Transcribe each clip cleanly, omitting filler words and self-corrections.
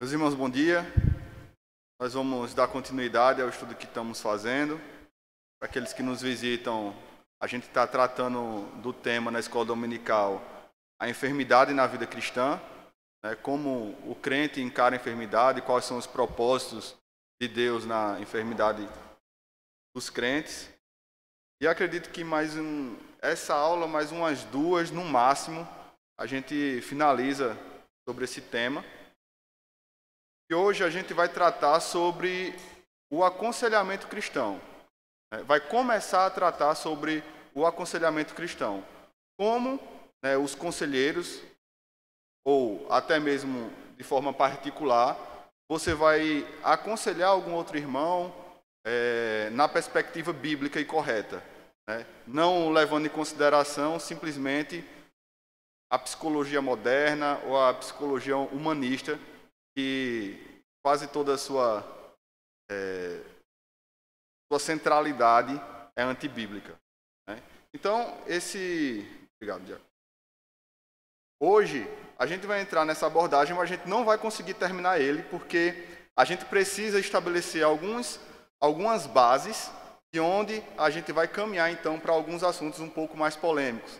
Meus irmãos, bom dia. Nós vamos dar continuidade ao estudo que estamos fazendo. Para aqueles que nos visitam, a gente está tratando do tema na escola dominical, a enfermidade na vida cristã, né? Como o crente encara a enfermidade, quais são os propósitos de Deus na enfermidade dos crentes. E acredito que essa aula, mais umas duas no máximo, a gente finaliza sobre esse tema. E hoje a gente vai tratar sobre o aconselhamento cristão. Vai começar a tratar sobre o aconselhamento cristão. Como os conselheiros, ou até mesmo de forma particular, você vai aconselhar algum outro irmão na perspectiva bíblica e correta. Não levando em consideração simplesmente a psicologia moderna ou a psicologia humanista, que quase toda a sua centralidade é antibíblica. Então, Obrigado, Diago. Hoje, a gente vai entrar nessa abordagem, mas a gente não vai conseguir terminar ele, porque a gente precisa estabelecer algumas bases de onde a gente vai caminhar, então, para alguns assuntos um pouco mais polêmicos.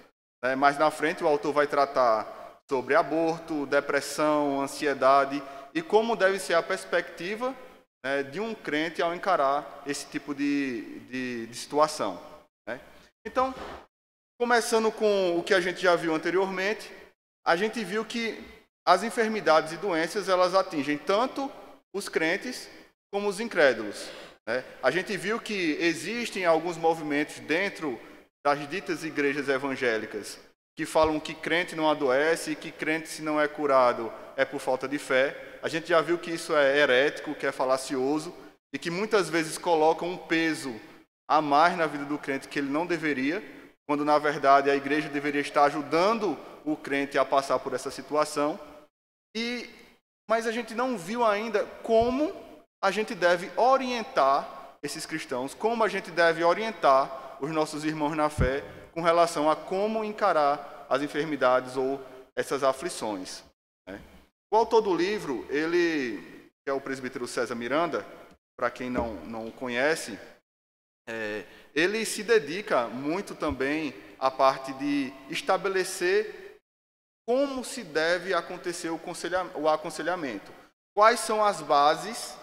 Mais na frente, o autor vai tratar sobre aborto, depressão, ansiedade e como deve ser a perspectiva de um crente ao encarar esse tipo de situação. Então, começando com o que a gente já viu anteriormente, a gente viu que as enfermidades e doenças elas atingem tanto os crentes como os incrédulos. A gente viu que existem alguns movimentos dentro das ditas igrejas evangélicas que falam que crente não adoece e que crente, se não é curado, é por falta de fé. A gente já viu que isso é herético, que é falacioso e que muitas vezes coloca um peso a mais na vida do crente que ele não deveria, quando, na verdade, a igreja deveria estar ajudando o crente a passar por essa situação. Mas a gente não viu ainda como a gente deve orientar esses cristãos, como a gente deve orientar os nossos irmãos na fé com relação a como encarar as enfermidades ou essas aflições. O autor do livro, ele, que é o presbítero César Miranda, para quem não o conhece, ele se dedica muito também à parte de estabelecer como se deve acontecer o aconselhamento. Quais são as bases,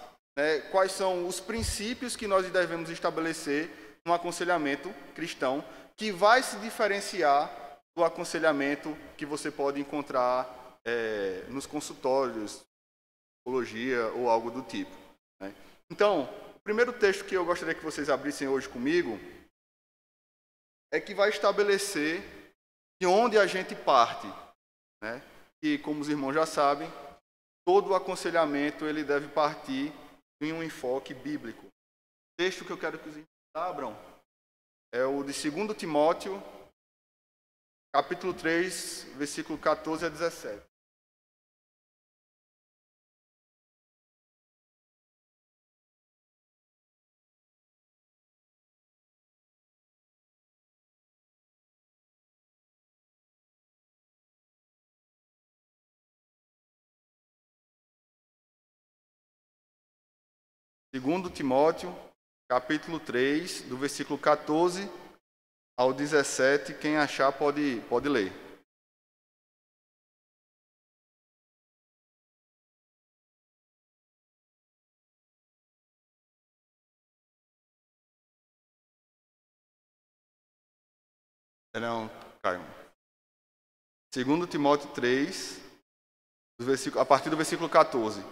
quais são os princípios que nós devemos estabelecer no aconselhamento cristão, que vai se diferenciar do aconselhamento que você pode encontrar nos consultórios, psicologia ou algo do tipo. Então, o primeiro texto que eu gostaria que vocês abrissem hoje comigo é que vai estabelecer de onde a gente parte. E, como os irmãos já sabem, todo o aconselhamento ele deve partir em um enfoque bíblico. O texto que eu quero que os irmãos abram é o de 2 Timóteo, capítulo 3, versículo 14 a 17. Segundo Timóteo, capítulo 3, do versículo 14 ao 17, quem achar pode ler. Não, Caio. 2 Timóteo 3, a partir do versículo 14.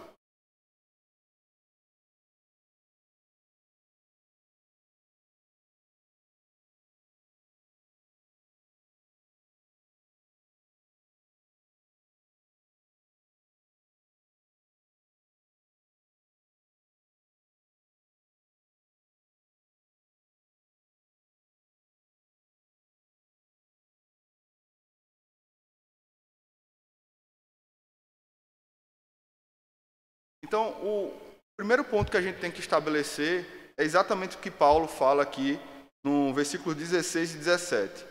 Então, o primeiro ponto que a gente tem que estabelecer é exatamente o que Paulo fala aqui no versículo 16 e 17.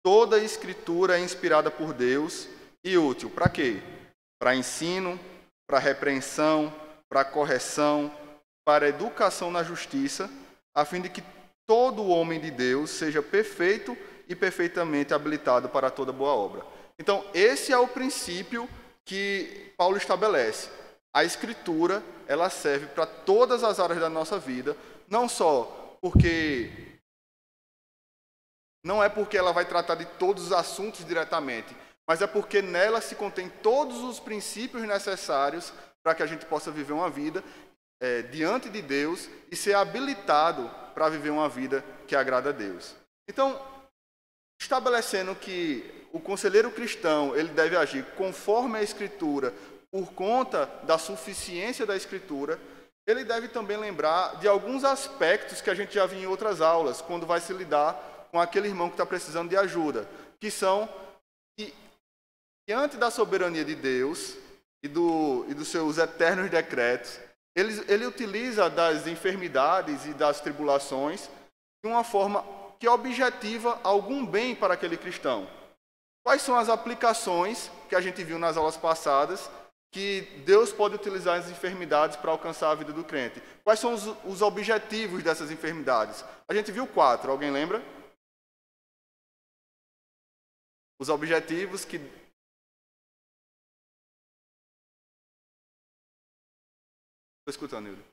Toda a escritura é inspirada por Deus e útil. Para quê? Para ensino, para a repreensão, para a correção, para a educação na justiça, a fim de que todo homem de Deus seja perfeito e perfeitamente habilitado para toda boa obra. Então, esse é o princípio que Paulo estabelece. A Escritura, ela serve para todas as áreas da nossa vida, não só porque... Não é porque ela vai tratar de todos os assuntos diretamente, mas é porque nela se contém todos os princípios necessários para que a gente possa viver uma vida diante de Deus e ser habilitado para viver uma vida que agrada a Deus. Então, estabelecendo que o conselheiro cristão ele deve agir conforme a Escritura, por conta da suficiência da Escritura, ele deve também lembrar de alguns aspectos que a gente já viu em outras aulas, quando vai se lidar com aquele irmão que está precisando de ajuda, que são que diante da soberania de Deus e dos seus eternos decretos, ele utiliza das enfermidades e das tribulações de uma forma que objetiva algum bem para aquele cristão. Quais são as aplicações que a gente viu nas aulas passadas que Deus pode utilizar as enfermidades para alcançar a vida do crente? Quais são os objetivos dessas enfermidades? A gente viu 4, alguém lembra? Os objetivos que... Estou escutando, Yuri.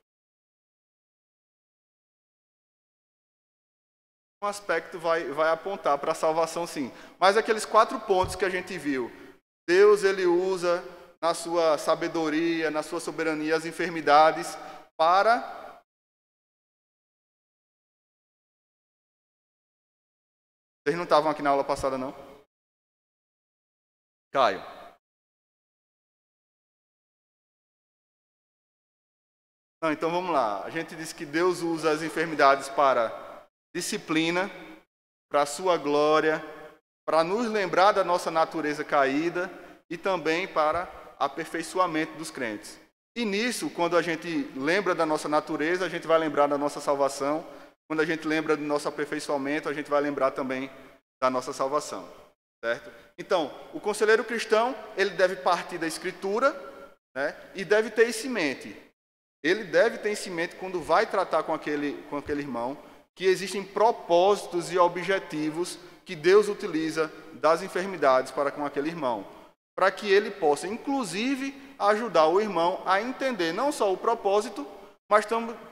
Um aspecto vai apontar para a salvação, sim. Mas aqueles 4 pontos que a gente viu, Deus ele usa na sua sabedoria, na sua soberania, as enfermidades para... Vocês não estavam aqui na aula passada, não? Caio. Não, então vamos lá. A gente disse que Deus usa as enfermidades para disciplina, para a sua glória, para nos lembrar da nossa natureza caída e também para aperfeiçoamento dos crentes. E nisso, quando a gente lembra da nossa natureza, a gente vai lembrar da nossa salvação. Quando a gente lembra do nosso aperfeiçoamento, a gente vai lembrar também da nossa salvação. Certo? Então, o conselheiro cristão, ele deve partir da Escritura, né, e deve ter isso em mente. Ele deve ter isso em mente quando vai tratar com aquele irmão, que existem propósitos e objetivos que Deus utiliza das enfermidades para com aquele irmão, para que ele possa, inclusive, ajudar o irmão a entender não só o propósito, mas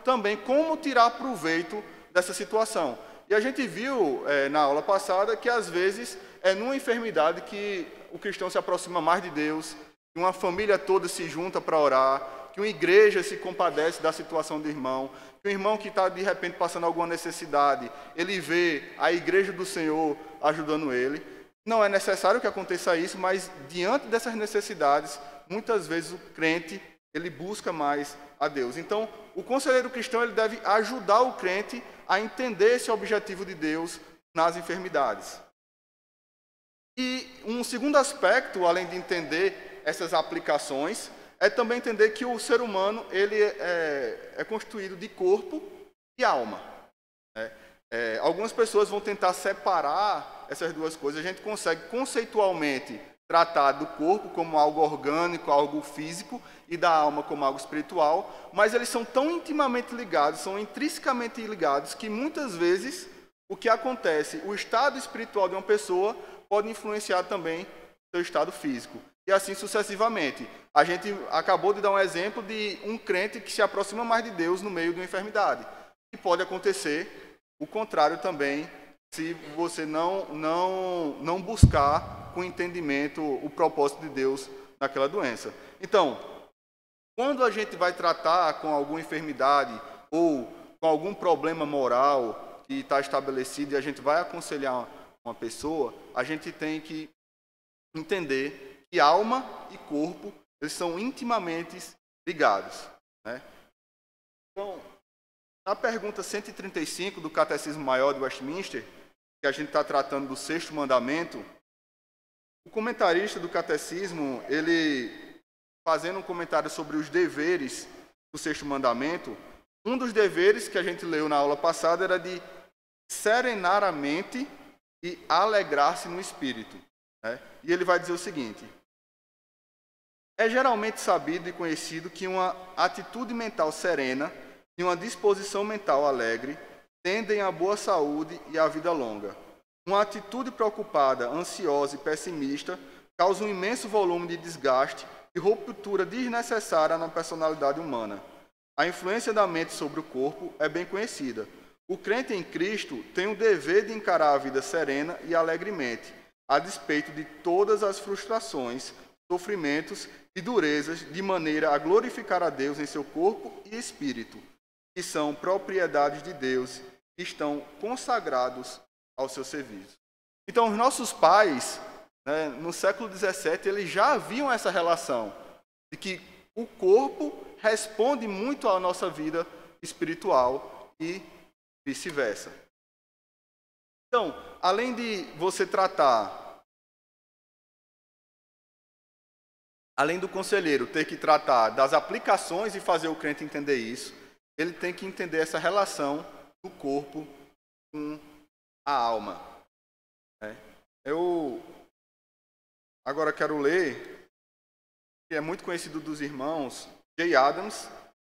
também como tirar proveito dessa situação. E a gente viu na aula passada que, às vezes, é numa enfermidade que o cristão se aproxima mais de Deus, que uma família toda se junta para orar, que uma igreja se compadece da situação do irmão, que um irmão que está, de repente, passando alguma necessidade, ele vê a igreja do Senhor ajudando ele. Não é necessário que aconteça isso, mas, diante dessas necessidades, muitas vezes o crente ele busca mais a Deus. Então, o conselheiro cristão ele deve ajudar o crente a entender esse objetivo de Deus nas enfermidades. E um segundo aspecto, além de entender essas aplicações, é também entender que o ser humano ele é constituído de corpo e alma. Né? Algumas pessoas vão tentar separar essas duas coisas. A gente consegue conceitualmente tratar do corpo como algo orgânico, algo físico, e da alma como algo espiritual, mas eles são tão intimamente ligados, são intrinsecamente ligados, que muitas vezes o que acontece, o estado espiritual de uma pessoa pode influenciar também o seu estado físico. E assim sucessivamente. A gente acabou de dar um exemplo de um crente que se aproxima mais de Deus no meio de uma enfermidade. E pode acontecer o contrário também, se você não buscar com entendimento o propósito de Deus naquela doença. Então, quando a gente vai tratar com alguma enfermidade ou com algum problema moral que está estabelecido e a gente vai aconselhar uma pessoa, a gente tem que entender que alma e corpo eles são intimamente ligados. Né? Então, na pergunta 135 do Catecismo Maior de Westminster, que a gente está tratando do 6º mandamento, o comentarista do Catecismo, ele fazendo um comentário sobre os deveres do 6º mandamento, um dos deveres que a gente leu na aula passada era de serenar a mente e alegrar-se no espírito. Né? E ele vai dizer o seguinte: É geralmente sabido e conhecido que uma atitude mental serena e uma disposição mental alegre tendem à boa saúde e à vida longa. Uma atitude preocupada, ansiosa e pessimista causa um imenso volume de desgaste e ruptura desnecessária na personalidade humana. A influência da mente sobre o corpo é bem conhecida. O crente em Cristo tem o dever de encarar a vida serena e alegremente, a despeito de todas as frustrações, sofrimentos e durezas, de maneira a glorificar a Deus em seu corpo e espírito, que são propriedades de Deus e estão consagrados ao seu serviço. Então, os nossos pais, no século XVII, eles já haviam essa relação de que o corpo responde muito à nossa vida espiritual e vice-versa. Então, além de você tratar, além do conselheiro ter que tratar das aplicações e fazer o crente entender isso, ele tem que entender essa relação do corpo com a alma. Eu agora quero ler, que é muito conhecido dos irmãos, Jay Adams.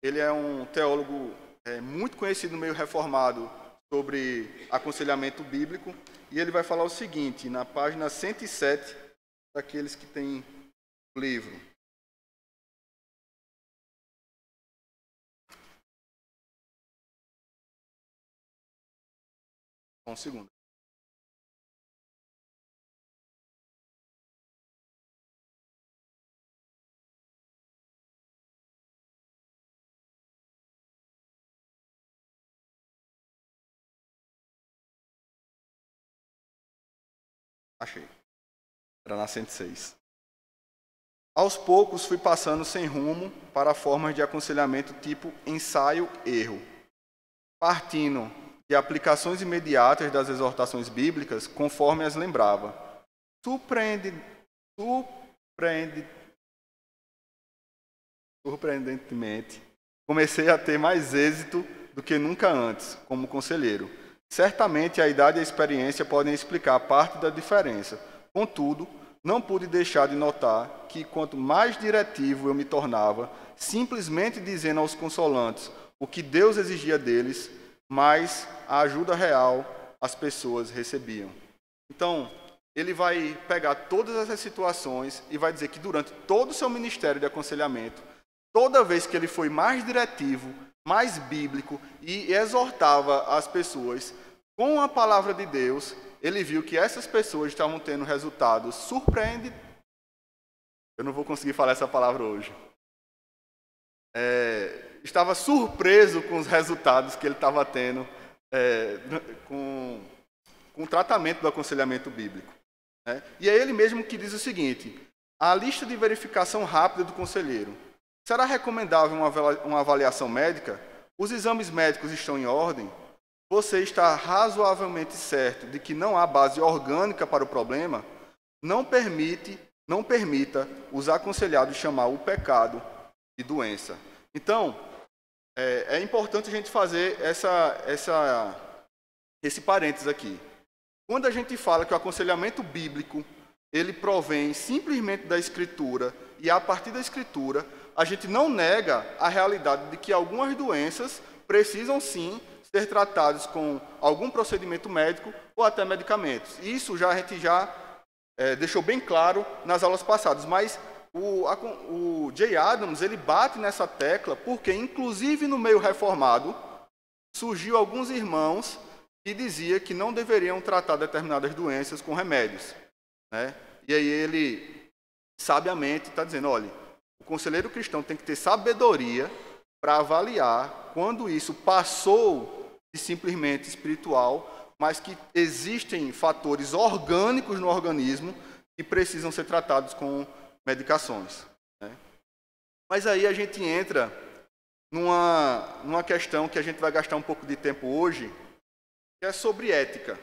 Ele é um teólogo muito conhecido no meio reformado sobre aconselhamento bíblico, e ele vai falar o seguinte, na página 107, daqueles que têm o livro. Um segundo. Achei. Era na 106. Aos poucos fui passando sem rumo para formas de aconselhamento tipo ensaio-erro, partindo de aplicações imediatas das exortações bíblicas conforme as lembrava. Surpreendentemente, comecei a ter mais êxito do que nunca antes como conselheiro. Certamente a idade e a experiência podem explicar parte da diferença. Contudo, não pude deixar de notar que quanto mais diretivo eu me tornava, simplesmente dizendo aos consolantes o que Deus exigia deles, mais a ajuda real as pessoas recebiam. Então, ele vai pegar todas essas situações e vai dizer que durante todo o seu ministério de aconselhamento, toda vez que ele foi mais diretivo, mais bíblico e exortava as pessoas com a palavra de Deus, ele viu que essas pessoas estavam tendo resultados surpreendentes. Eu não vou conseguir falar essa palavra hoje. Estava surpreso com os resultados que ele estava tendo com o tratamento do aconselhamento bíblico. E é ele mesmo que diz o seguinte: a lista de verificação rápida do conselheiro. Será recomendável uma avaliação médica? Os exames médicos estão em ordem? Você está razoavelmente certo de que não há base orgânica para o problema? Não permita os aconselhados chamar o pecado de doença. Então, é importante a gente fazer esse parênteses aqui. Quando a gente fala que o aconselhamento bíblico ele provém simplesmente da Escritura, e a partir da Escritura, a gente não nega a realidade de que algumas doenças precisam sim ser tratadas com algum procedimento médico ou até medicamentos. Isso a gente já deixou bem claro nas aulas passadas, mas o Jay Adams ele bate nessa tecla porque, inclusive no meio reformado, surgiu alguns irmãos que diziam que não deveriam tratar determinadas doenças com remédios. E aí ele, sabiamente, está dizendo, olha, o conselheiro cristão tem que ter sabedoria para avaliar quando isso passou de simplesmente espiritual, mas que existem fatores orgânicos no organismo que precisam ser tratados com medicações. Mas aí a gente entra numa questão que a gente vai gastar um pouco de tempo hoje, que é sobre ética.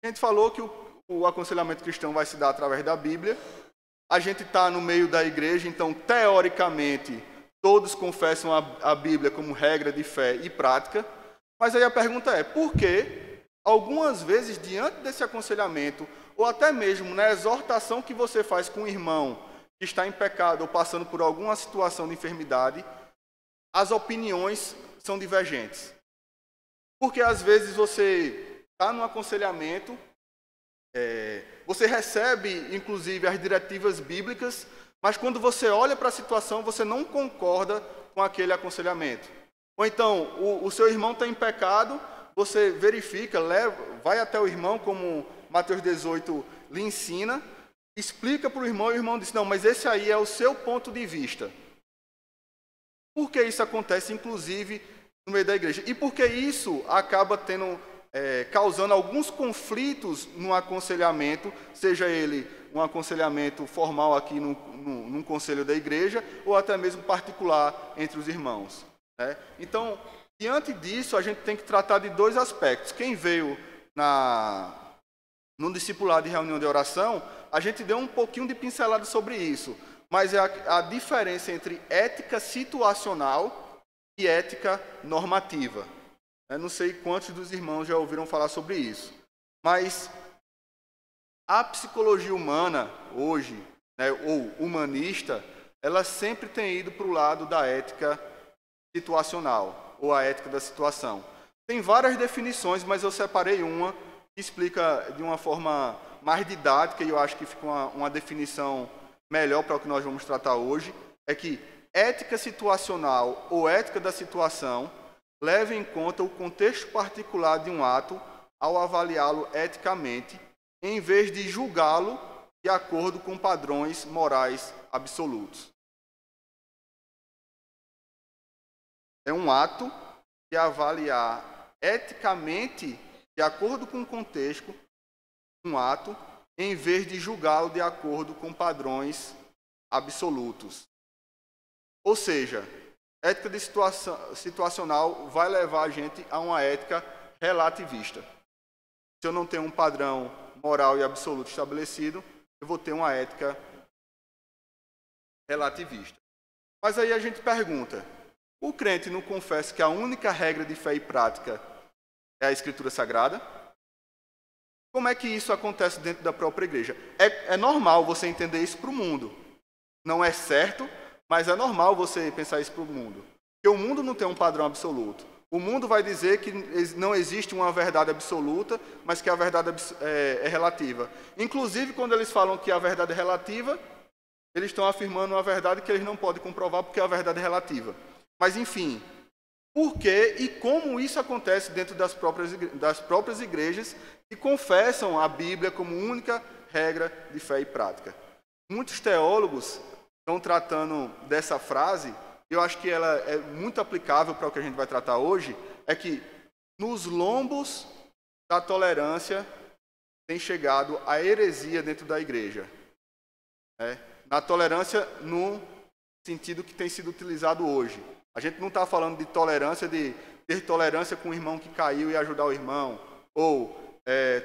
A gente falou que o aconselhamento cristão vai se dar através da Bíblia. A gente está no meio da igreja, então, teoricamente, todos confessam a Bíblia como regra de fé e prática. Mas aí a pergunta é, por que, algumas vezes, diante desse aconselhamento, ou até mesmo na exortação que você faz com o irmão que está em pecado ou passando por alguma situação de enfermidade, as opiniões são divergentes. Porque às vezes você está no aconselhamento, você recebe inclusive as diretivas bíblicas, mas quando você olha para a situação, você não concorda com aquele aconselhamento. Ou então, o seu irmão está em pecado, você verifica, vai até o irmão, como Mateus 18 lhe ensina, explica para o irmão e o irmão diz, não, mas esse aí é o seu ponto de vista. Por que isso acontece, inclusive, no meio da igreja? E por que isso acaba causando alguns conflitos no aconselhamento, seja ele um aconselhamento formal aqui num conselho da igreja, ou até mesmo particular entre os irmãos, né? Então, diante disso, a gente tem que tratar de dois aspectos. Quem veio no discipulado de reunião de oração, a gente deu um pouquinho de pincelada sobre isso, mas é a diferença entre ética situacional e ética normativa. Eu não sei quantos dos irmãos já ouviram falar sobre isso, mas a psicologia humana hoje, né, ou humanista, ela sempre tem ido para o lado da ética situacional, ou a ética da situação. Tem várias definições, mas eu separei uma que explica de uma forma mais didática, e eu acho que fica uma definição melhor para o que nós vamos tratar hoje, é que ética situacional ou ética da situação leva em conta o contexto particular de um ato ao avaliá-lo eticamente, em vez de julgá-lo de acordo com padrões morais absolutos. É um ato de avaliar eticamente, de acordo com o contexto, um ato, em vez de julgá-lo de acordo com padrões absolutos. Ou seja, ética de situacional vai levar a gente a uma ética relativista. Se eu não tenho um padrão moral e absoluto estabelecido, eu vou ter uma ética relativista. Mas aí a gente pergunta, o crente não confessa que a única regra de fé e prática é a Escritura Sagrada? Como é que isso acontece dentro da própria igreja? É normal você entender isso para o mundo. Não é certo, mas é normal você pensar isso para o mundo. Porque o mundo não tem um padrão absoluto. O mundo vai dizer que não existe uma verdade absoluta, mas que a verdade é relativa. Inclusive, quando eles falam que a verdade é relativa, eles estão afirmando uma verdade que eles não podem comprovar porque a verdade é relativa. Mas, enfim, por que e como isso acontece dentro das próprias igrejas que confessam a Bíblia como única regra de fé e prática? Muitos teólogos estão tratando dessa frase, eu acho que ela é muito aplicável para o que a gente vai tratar hoje, é que nos lombos da tolerância tem chegado a heresia dentro da igreja. Na tolerância no sentido que tem sido utilizado hoje. A gente não está falando de tolerância, de ter tolerância com o irmão que caiu e ajudar o irmão, ou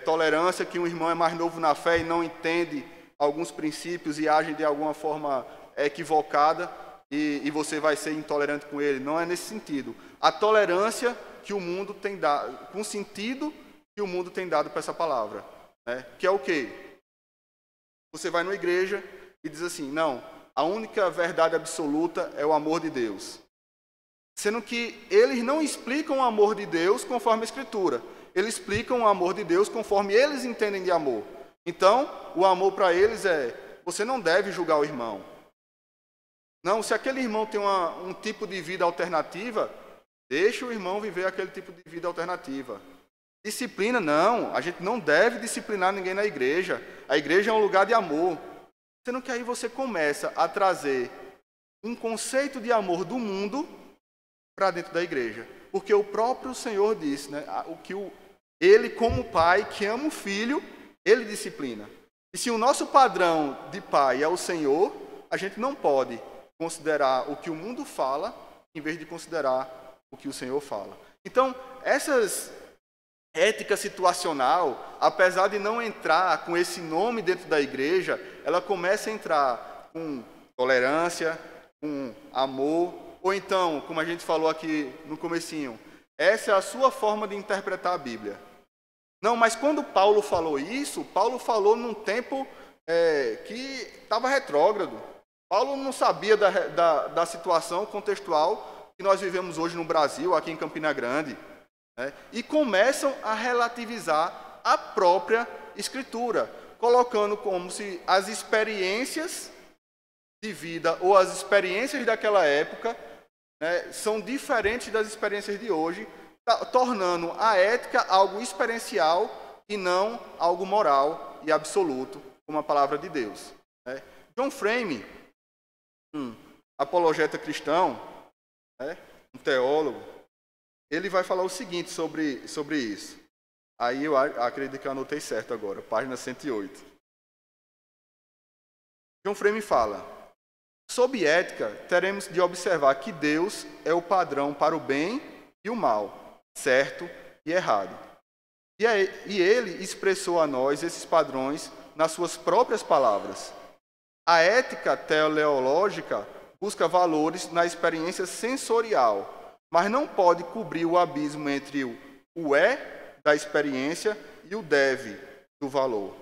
tolerância que um irmão é mais novo na fé e não entende alguns princípios e age de alguma forma equivocada e você vai ser intolerante com ele. Não é nesse sentido. A tolerância que o mundo tem dado, com o sentido que o mundo tem dado para essa palavra, né? Que é o quê? Você vai numa igreja e diz assim, não, a única verdade absoluta é o amor de Deus. Sendo que eles não explicam o amor de Deus conforme a Escritura. Eles explicam o amor de Deus conforme eles entendem de amor. Então, o amor para eles você não deve julgar o irmão. Não, se aquele irmão tem um tipo de vida alternativa, deixa o irmão viver aquele tipo de vida alternativa. Disciplina, não, a gente não deve disciplinar ninguém na igreja. A igreja é um lugar de amor. Sendo que aí você começa a trazer um conceito de amor do mundo para dentro da igreja. Porque o próprio Senhor disse, né, ele como pai que ama o filho, ele disciplina. E se o nosso padrão de pai é o Senhor, a gente não pode considerar o que o mundo fala, em vez de considerar o que o Senhor fala. Então, essas ética situacional, apesar de não entrar com esse nome dentro da igreja, ela começa a entrar com tolerância, com amor, ou então, como a gente falou aqui no comecinho, essa é a sua forma de interpretar a Bíblia. Não, mas quando Paulo falou isso, Paulo falou num tempo que estava retrógrado. Paulo não sabia da situação contextual que nós vivemos hoje no Brasil, aqui em Campina Grande, né? E começam a relativizar a própria Escritura, colocando como se as experiências de vida ou as experiências daquela época, né, são diferentes das experiências de hoje, tornando a ética algo experiencial e não algo moral e absoluto, como a palavra de Deus, né? John Frame, um apologeta cristão, né, um teólogo, ele vai falar o seguinte sobre isso. Aí eu acredito que eu anotei certo agora, página 108. John Frame fala: sob ética, teremos de observar que Deus é o padrão para o bem e o mal, certo e errado. E ele expressou a nós esses padrões nas suas próprias palavras. A ética teleológica busca valores na experiência sensorial, mas não pode cobrir o abismo entre o da experiência e o deve do valor.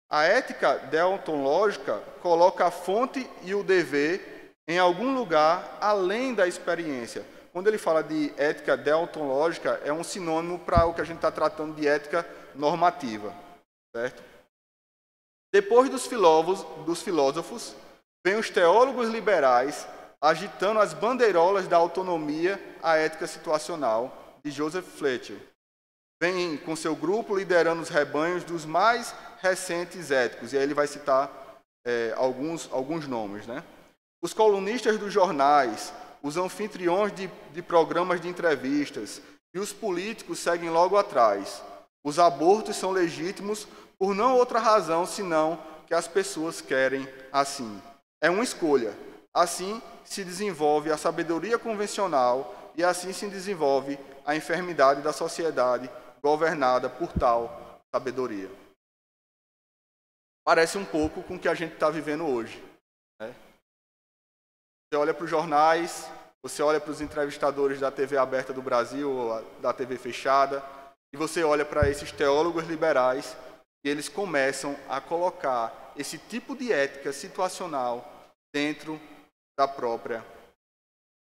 A ética deontológica coloca a fonte e o dever em algum lugar além da experiência. Quando ele fala de ética deontológica, é um sinônimo para o que a gente está tratando de ética normativa, certo? Depois dos filósofos, vêm os teólogos liberais agitando as bandeirolas da autonomia à ética situacional de Joseph Fletcher. Vem com seu grupo liderando os rebanhos dos mais recentes éticos. E aí ele vai citar alguns nomes, né? Os colunistas dos jornais, os anfitriões de programas de entrevistas e os políticos seguem logo atrás. Os abortos são legítimos por não outra razão senão que as pessoas querem assim. É uma escolha. Assim se desenvolve a sabedoria convencional e assim se desenvolve a enfermidade da sociedade governada por tal sabedoria. Parece um pouco com o que a gente está vivendo hoje, né? Você olha para os jornais, você olha para os entrevistadores da TV aberta do Brasil ou da TV fechada, e você olha para esses teólogos liberais e eles começam a colocar esse tipo de ética situacional dentro da própria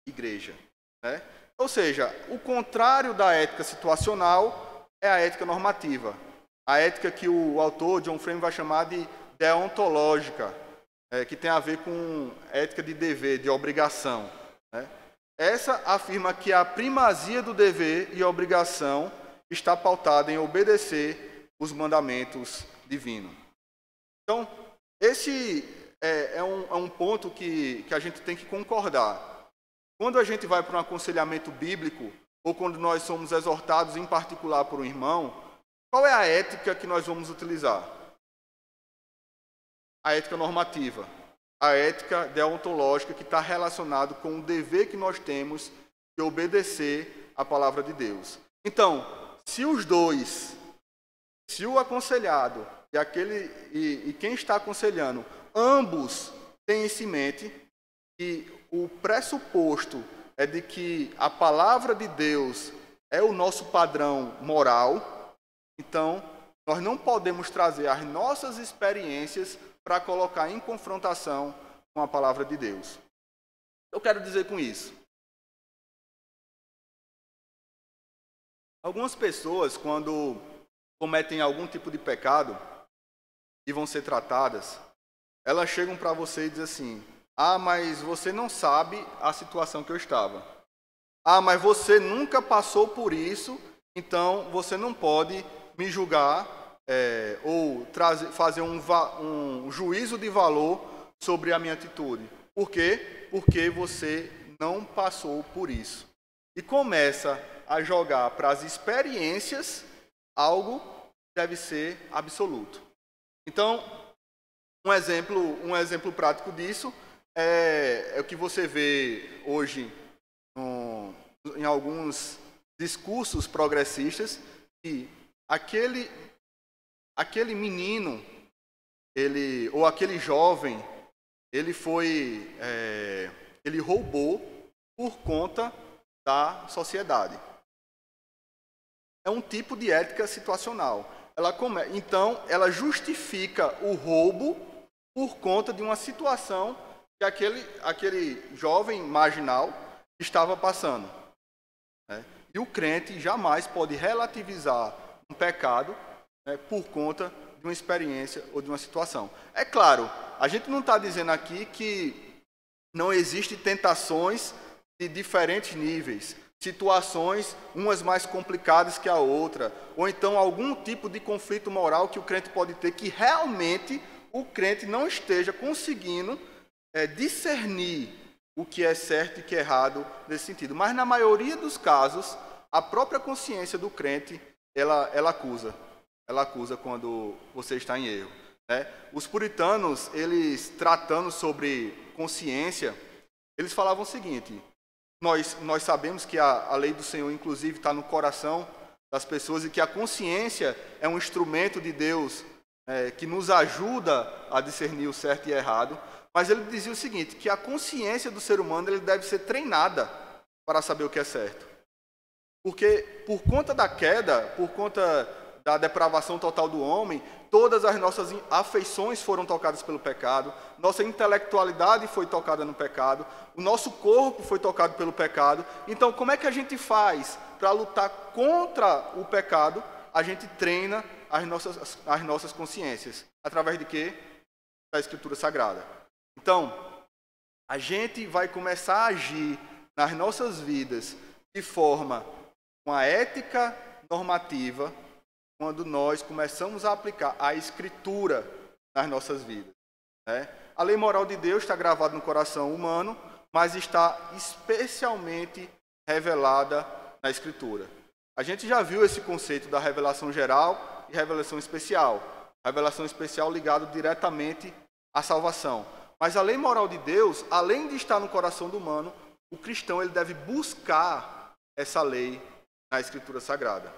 igreja, né? Ou seja, o contrário da ética situacional é a ética normativa. A ética que o autor, John Frame, vai chamar de deontológica, que tem a ver com ética de dever, de obrigação, né? Essa afirma que a primazia do dever e obrigação está pautada em obedecer os mandamentos divinos. Então, esse é um ponto que a gente tem que concordar. Quando a gente vai para um aconselhamento bíblico, ou quando nós somos exortados em particular por um irmão, qual é a ética que nós vamos utilizar? A ética normativa, a ética deontológica que está relacionada com o dever que nós temos de obedecer à palavra de Deus. Então, se os dois, se o aconselhado e quem está aconselhando, ambos têm isso em mente, e o pressuposto é de que a palavra de Deus é o nosso padrão moral, então nós não podemos trazer as nossas experiências para colocar em confrontação com a palavra de Deus. Eu quero dizer com isso: algumas pessoas, quando cometem algum tipo de pecado e vão ser tratadas, elas chegam para você e dizem assim: ah, mas você não sabe a situação que eu estava. Ah, mas você nunca passou por isso, então você não pode me julgar ou fazer um juízo de valor sobre a minha atitude. Por quê? Porque você não passou por isso. E começa a jogar para as experiências algo que deve ser absoluto. Então, um exemplo prático disso é o que você vê hoje em alguns discursos progressistas, que aquele menino, ou aquele jovem, ele roubou por conta da sociedade. É um tipo de ética situacional. Então, ela justifica o roubo por conta de uma situação que aquele jovem marginal estava passando, né? E o crente jamais pode relativizar um pecado, né, por conta de uma experiência ou de uma situação. É claro, a gente não está dizendo aqui que não existem tentações de diferentes níveis, situações umas mais complicadas que a outra, ou então algum tipo de conflito moral que o crente pode ter, que realmente o crente não esteja conseguindo discernir o que é certo e o que é errado nesse sentido. Mas na maioria dos casos, a própria consciência do crente, ela acusa. Ela acusa quando você está em erro, né? Os puritanos, eles tratando sobre consciência, eles falavam o seguinte: nós sabemos que a lei do Senhor, inclusive, está no coração das pessoas e que a consciência é um instrumento de Deus que nos ajuda a discernir o certo e o errado. Mas ele dizia o seguinte, que a consciência do ser humano ele deve ser treinada para saber o que é certo. Porque por conta da queda, por conta da depravação total do homem, todas as nossas afeições foram tocadas pelo pecado, nossa intelectualidade foi tocada no pecado, o nosso corpo foi tocado pelo pecado. Então, como é que a gente faz para lutar contra o pecado? A gente treina as nossas consciências. Através de quê? Da Escritura Sagrada. Então, a gente vai começar a agir nas nossas vidas de forma com a ética normativa quando nós começamos a aplicar a Escritura nas nossas vidas, né? A lei moral de Deus está gravada no coração humano, mas está especialmente revelada na Escritura. A gente já viu esse conceito da revelação geral e revelação especial. Revelação especial ligada diretamente à salvação. Mas a lei moral de Deus, além de estar no coração do humano, o cristão ele deve buscar essa lei na Escritura Sagrada.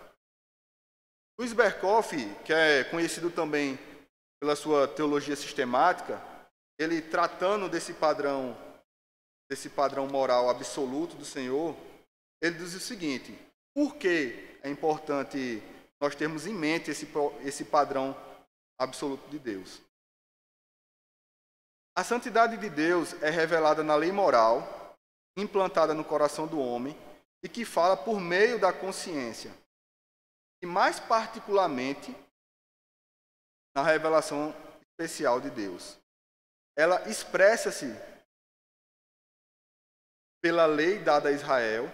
Luiz Berkoff, que é conhecido também pela sua teologia sistemática, ele tratando desse padrão moral absoluto do Senhor, ele diz o seguinte: por que é importante nós termos em mente esse padrão absoluto de Deus? A santidade de Deus é revelada na lei moral, implantada no coração do homem, e que fala por meio da consciência, e mais particularmente na revelação especial de Deus. Ela expressa-se pela lei dada a Israel.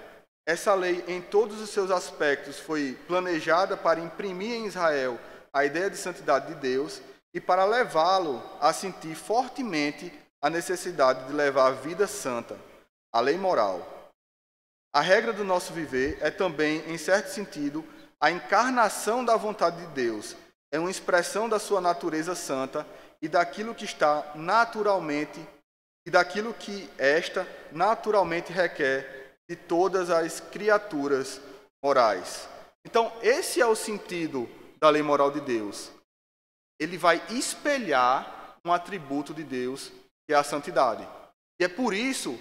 Essa lei, em todos os seus aspectos, foi planejada para imprimir em Israel a ideia de santidade de Deus e para levá-lo a sentir fortemente a necessidade de levar a vida santa, a lei moral. A regra do nosso viver é também, em certo sentido, a encarnação da vontade de Deus. É uma expressão da sua natureza santa e daquilo que está naturalmente e daquilo que esta naturalmente requer de todas as criaturas morais. Então, esse é o sentido da lei moral de Deus. Ele vai espelhar um atributo de Deus, que é a santidade. E é por isso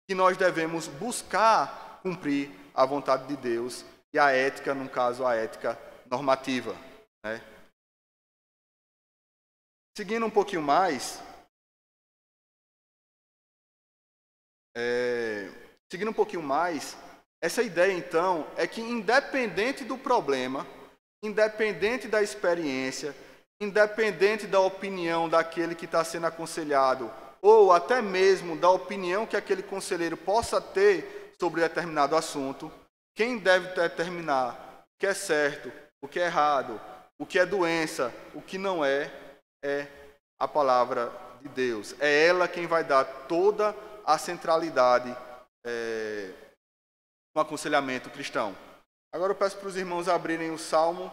que nós devemos buscar cumprir a vontade de Deus e a ética, no caso, a ética normativa, né? Seguindo um pouquinho mais, essa ideia, então, é que independente do problema, independente da experiência, independente da opinião daquele que está sendo aconselhado, ou até mesmo da opinião que aquele conselheiro possa ter sobre determinado assunto, quem deve determinar o que é certo, o que é errado, o que é doença, o que não é a palavra de Deus. É ela quem vai dar toda a centralidade no aconselhamento cristão. Agora eu peço para os irmãos abrirem o Salmo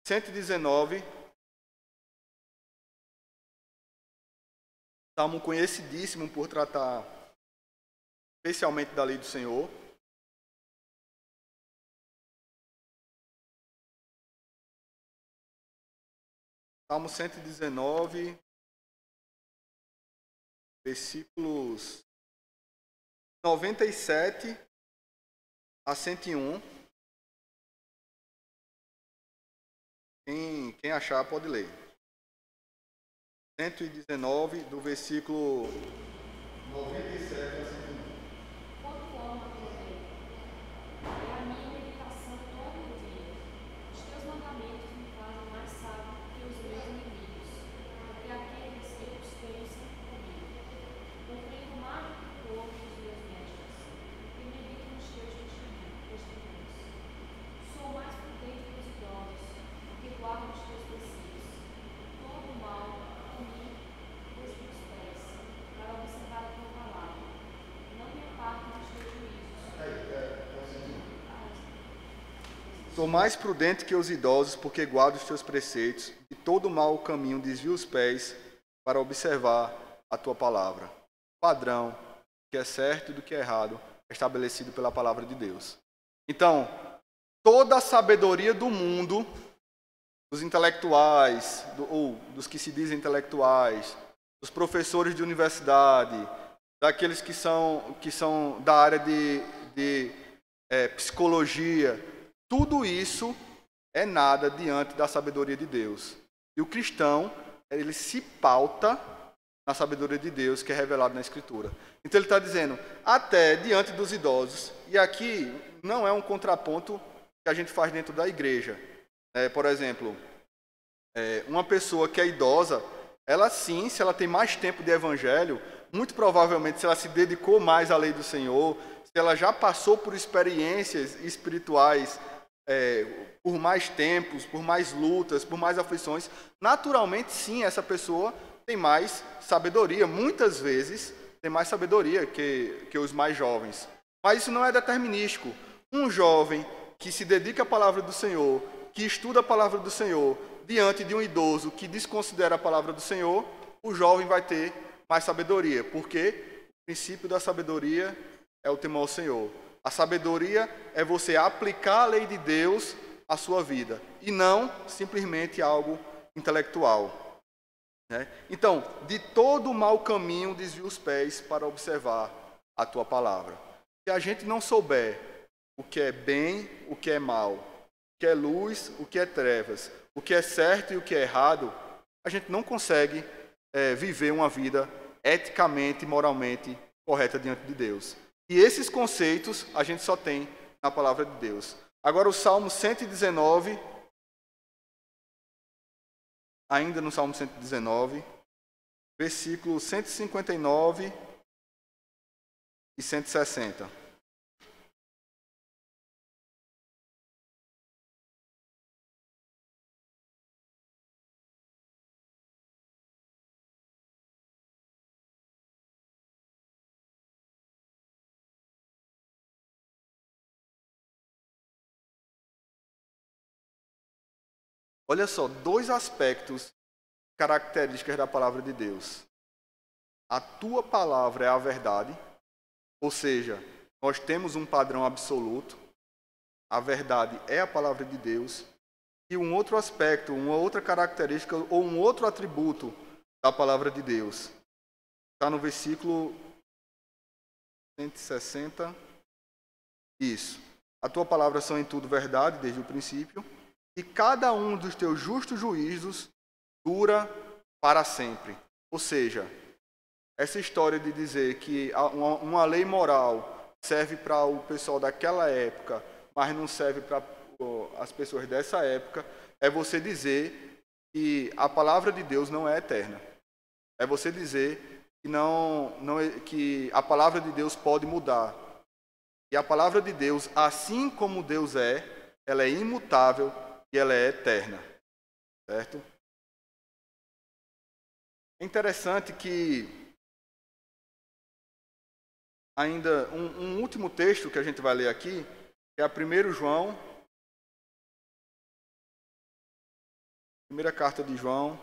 119, salmo conhecidíssimo por tratar especialmente da lei do Senhor. Salmo 119, versículos 97 a 101. Quem achar pode ler. 119, do versículo 97 a 101. Quanto amo a tua lei, é a minha meditação todo o dia. Os teus mandamentos me fazem mais sábio que os meus inimigos, porque aqueles que eu os tenho sempre comigo. Compreendo mais do que todos os meus mestres, e medito nos teus testemunhos. Sou mais prudente que os idosos, porque guardo os teus preceitos. Todo o mal a mim os meus pés, para observar a tua palavra. Não me aparto dos teus juízos. Sou mais prudente que os idosos, porque guardo os teus preceitos, e todo mau caminho desvio os pés para observar a tua palavra. Padrão, do que é certo e do que é errado, é estabelecido pela palavra de Deus. Então, toda a sabedoria do mundo, dos intelectuais, ou dos que se dizem intelectuais, dos professores de universidade, daqueles que são da área de psicologia, tudo isso é nada diante da sabedoria de Deus. E o cristão, ele se pauta na sabedoria de Deus que é revelado na Escritura. Então ele está dizendo, até diante dos idosos, e aqui não é um contraponto que a gente faz dentro da igreja. Por exemplo, uma pessoa que é idosa, ela sim, se ela tem mais tempo de evangelho, muito provavelmente se ela se dedicou mais à lei do Senhor, se ela já passou por experiências espirituais por mais tempos, por mais lutas, por mais aflições, naturalmente sim, essa pessoa tem mais sabedoria, muitas vezes tem mais sabedoria que os mais jovens. Mas isso não é determinístico. Um jovem que se dedica à palavra do Senhor, que estuda a palavra do Senhor, diante de um idoso que desconsidera a palavra do Senhor, o jovem vai ter mais sabedoria, porque o princípio da sabedoria é o temor ao Senhor. A sabedoria é você aplicar a lei de Deus à sua vida, e não simplesmente algo intelectual. Então, de todo mau caminho desvia os pés para observar a tua palavra. Se a gente não souber o que é bem, o que é mal, o que é luz, o que é trevas, o que é certo e o que é errado, a gente não consegue viver uma vida eticamente e moralmente correta diante de Deus. E esses conceitos a gente só tem na palavra de Deus. Agora o Salmo 119, ainda no Salmo 119, versículos 159 e 160. Olha só, dois aspectos características da palavra de Deus. A tua palavra é a verdade, ou seja, nós temos um padrão absoluto, a verdade é a palavra de Deus, e um outro aspecto, uma outra característica ou um outro atributo da palavra de Deus. Está no versículo 160. Isso. A tua palavra são em tudo verdade, desde o princípio, e cada um dos teus justos juízos dura para sempre. Ou seja, essa história de dizer que uma lei moral serve para o pessoal daquela época, mas não serve para as pessoas dessa época, é você dizer que a palavra de Deus não é eterna. É você dizer que a palavra de Deus pode mudar. E a palavra de Deus, assim como Deus ela é imutável e ela é eterna. Certo? É interessante que ainda um último texto que a gente vai ler aqui, que é a 1 João, primeira carta de João,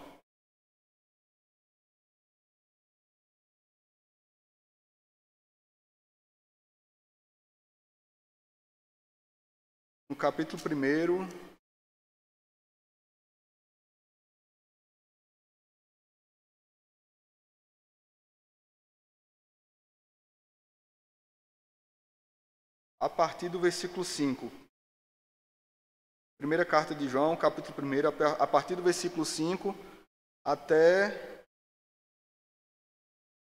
no capítulo 1, a partir do versículo 5. Primeira carta de João, capítulo 1, a partir do versículo 5 até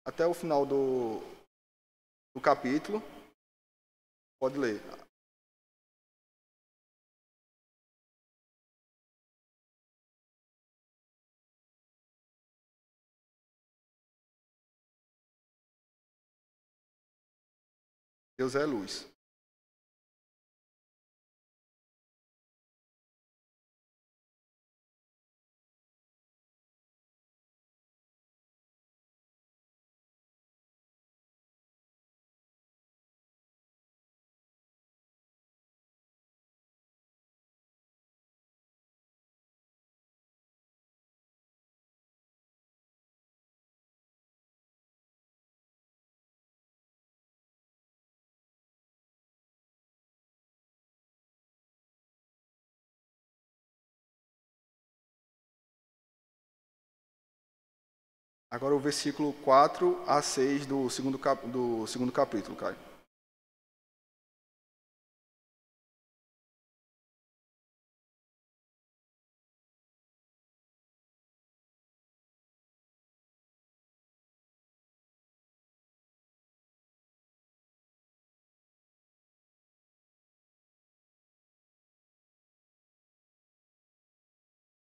até o final do capítulo. Pode ler. Deus é luz. Agora o versículo 4 a 6 do segundo capítulo, Caio.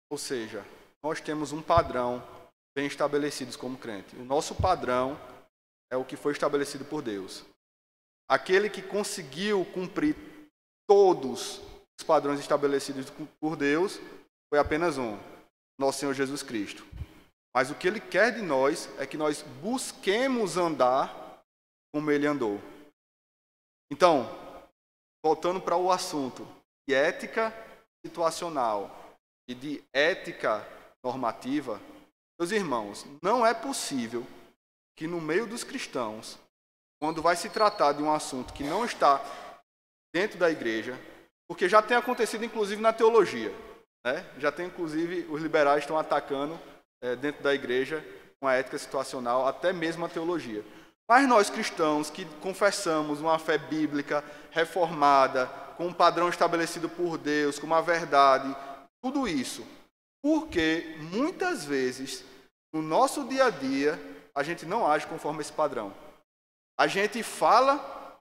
Ou seja, nós temos um padrão bem estabelecido como crente. O nosso padrão é o que foi estabelecido por Deus. Aquele que conseguiu cumprir todos os padrões estabelecidos por Deus foi apenas um, nosso Senhor Jesus Cristo. Mas o que Ele quer de nós é que nós busquemos andar como Ele andou. Então, voltando para o assunto de ética situacional e de ética normativa, meus irmãos, não é possível que no meio dos cristãos, quando vai se tratar de um assunto que não está dentro da igreja, porque já tem acontecido inclusive na teologia, né? Já tem inclusive os liberais estão atacando dentro da igreja com a ética situacional, até mesmo a teologia. Mas nós cristãos que confessamos uma fé bíblica reformada, com um padrão estabelecido por Deus, com uma verdade, tudo isso, porque muitas vezes no nosso dia a dia a gente não age conforme esse padrão. A gente fala,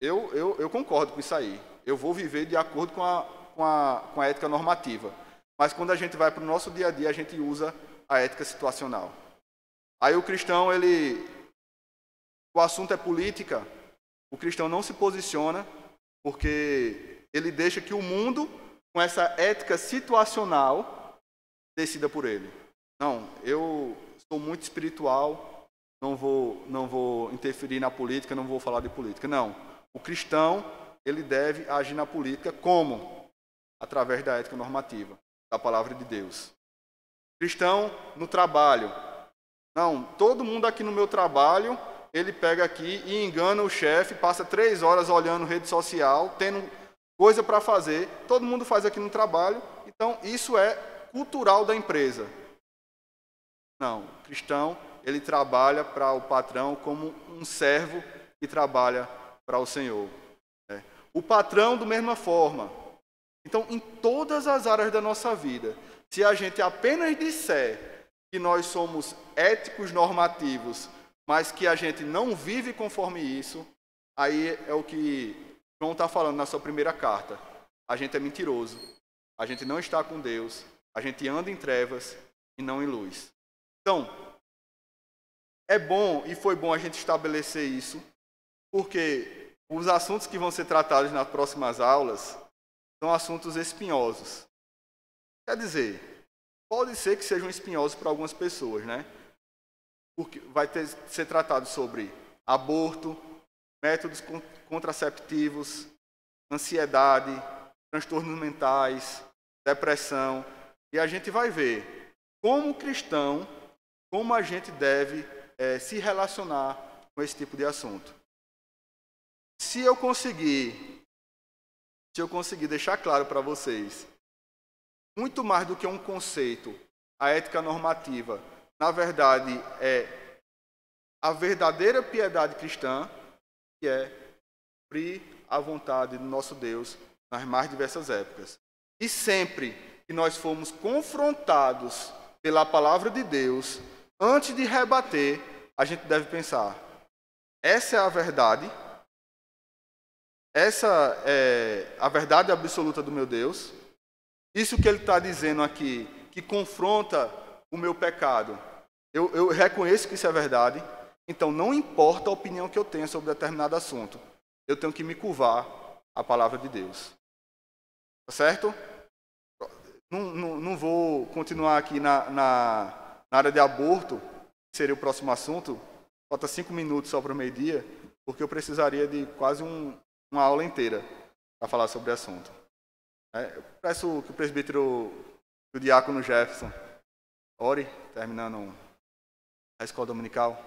eu concordo com isso aí, eu vou viver de acordo com a ética normativa, mas quando a gente vai para o nosso dia a dia a gente usa a ética situacional. Aí o cristão, o assunto é política, o cristão não se posiciona porque ele deixa que o mundo, com essa ética situacional, decida por ele. Não, eu sou muito espiritual, não vou interferir na política, não vou falar de política. Não, o cristão, ele deve agir na política como? Através da ética normativa, da palavra de Deus. Cristão no trabalho. Não, todo mundo aqui no meu trabalho, ele pega aqui e engana o chefe, passa 3 horas olhando rede social, tendo coisa para fazer, todo mundo faz aqui no trabalho, então isso é cultural da empresa. Não, o cristão, ele trabalha para o patrão como um servo que trabalha para o Senhor. O patrão, da mesma forma. Então, em todas as áreas da nossa vida, se a gente apenas disser que nós somos éticos normativos, mas que a gente não vive conforme isso, aí é o que João está falando na sua primeira carta. A gente é mentiroso, a gente não está com Deus, a gente anda em trevas e não em luz. Então, é bom e foi bom a gente estabelecer isso, porque os assuntos que vão ser tratados nas próximas aulas são assuntos espinhosos. Quer dizer, pode ser que sejam espinhosos para algumas pessoas, né? Porque vai ser tratado sobre aborto, métodos contraceptivos, ansiedade, transtornos mentais, depressão. E a gente vai ver, como cristão, como a gente deve se relacionar com esse tipo de assunto. Se eu conseguir deixar claro para vocês, muito mais do que um conceito, a ética normativa, na verdade, é a verdadeira piedade cristã, que é cumprir a vontade do nosso Deus nas mais diversas épocas. E sempre que nós formos confrontados pela palavra de Deus, antes de rebater, a gente deve pensar: essa é a verdade? Essa é a verdade absoluta do meu Deus? Isso que ele está dizendo aqui, que confronta o meu pecado, eu reconheço que isso é verdade, então não importa a opinião que eu tenha sobre determinado assunto, eu tenho que me curvar à palavra de Deus. Tá certo? Não vou continuar aqui na área de aborto, que seria o próximo assunto. Falta 5 minutos só para o meio-dia, porque eu precisaria de quase uma aula inteira para falar sobre o assunto. Eu peço que o presbítero, o diácono Jefferson, ore, terminando a escola dominical.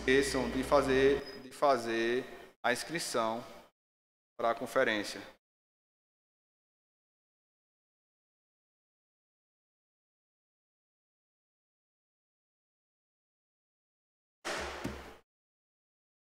Esqueçam de fazer a inscrição para a conferência.